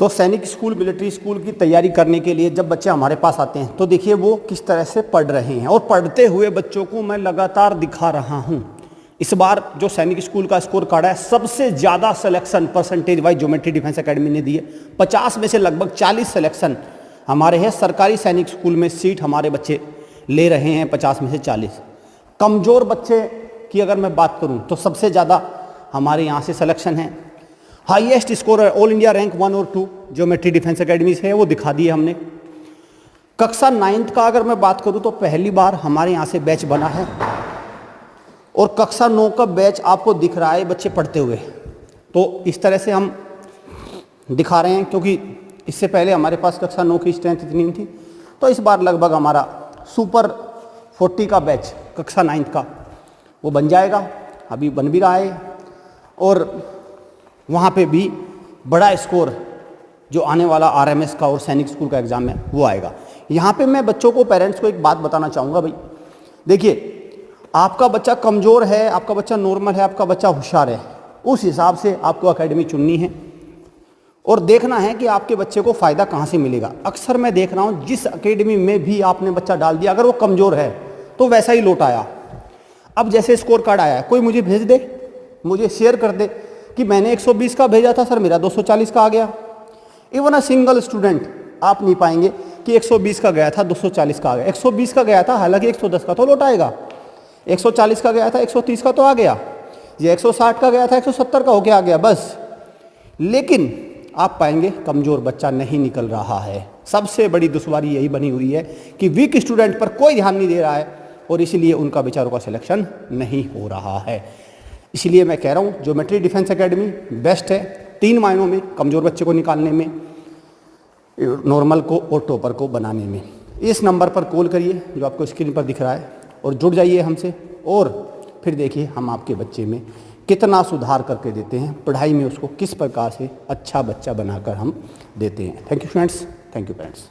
तो सैनिक school, military school की तैयारी करने के लिए जब बच्चे हमारे पास आते हैं तो देखिए वो किस तरह से पढ़ रहे हैं, और पढ़ते हुए बच्चों को मैं लगातार दिखा रहा हूं। इस बार जो सैनिक स्कूल का स्कोर कार्ड है, सबसे ज़्यादा selection percentage wise geometry defence academy ने दी है। 50 में से लगभग 40 सिलेक्शन हमारे हैं। सरकारी सैनिक स्कूल में सीट हमारे बच्चे ले रहे हैं 50 में से 40। कमज़ोर बच्चे की अगर मैं बात करूं तो सबसे ज़्यादा हमारे यहाँ से सिलेक्शन है। Highest scorer all India rank 1 और 2 ज्योमेट्री डिफेंस एकेडमी से है, वो दिखा दिए हमने। कक्षा 9th का अगर मैं बात करूं तो पहली बार हमारे यहाँ से बैच बना है, और कक्षा 9 का बैच आपको दिख रहा है बच्चे पढ़ते हुए। तो इस तरह से हम दिखा रहे हैं, क्योंकि इससे पहले हमारे पास कक्षा 9 की स्ट्रेंथ इतनी नहीं थी। तो इस बार लगभग हमारा सुपर 40 का बैच कक्षा 9th का वो बन जाएगा, अभी बन भी रहा है। और वहाँ पे भी बड़ा स्कोर जो आने वाला आरएमएस का और सैनिक स्कूल का एग्ज़ाम है वो आएगा। यहाँ पे मैं बच्चों को, पेरेंट्स को एक बात बताना चाहूँगा भाई, देखिए आपका बच्चा कमज़ोर है, आपका बच्चा नॉर्मल है, आपका बच्चा होशियार है, उस हिसाब से आपको एकेडमी चुननी है और देखना है कि आपके बच्चे को फ़ायदा कहाँ से मिलेगा। अक्सर मैं देख रहा हूँ जिस एकेडमी में भी आपने बच्चा डाल दिया, अगर वो कमज़ोर है तो वैसा ही लौट आया। अब जैसे स्कोर कार्ड आया है, कोई मुझे भेज दे, मुझे शेयर कर दे कि मैंने 120 का भेजा था सर, मेरा 240 का आ गया। इवन अ सिंगल स्टूडेंट आप नहीं पाएंगे कि 120 का गया था 240 का आ गया। 120 का गया था, हालांकि 110 का तो लौट आएगा। 140 का गया था, 130 का तो आ गया। ये 160 का गया था, 170 का होके आ गया बस। लेकिन आप पाएंगे कमज़ोर बच्चा नहीं निकल रहा है। सबसे बड़ी दुश्वारी यही बनी हुई है कि वीक स्टूडेंट पर कोई ध्यान नहीं दे रहा है, और इसीलिए उनका बेचारों का सिलेक्शन नहीं हो रहा है। इसलिए मैं कह रहा हूँ ज्योमेट्री डिफेंस एकेडमी बेस्ट है 3 मायनों में, कमज़ोर बच्चे को निकालने में, नॉर्मल को और टॉपर को बनाने में। इस नंबर पर कॉल करिए जो आपको स्क्रीन पर दिख रहा है, और जुड़ जाइए हमसे, और फिर देखिए हम आपके बच्चे में कितना सुधार करके देते हैं, पढ़ाई में उसको किस प्रकार से अच्छा बच्चा बनाकर हम देते हैं। Thank you students, thank you parents.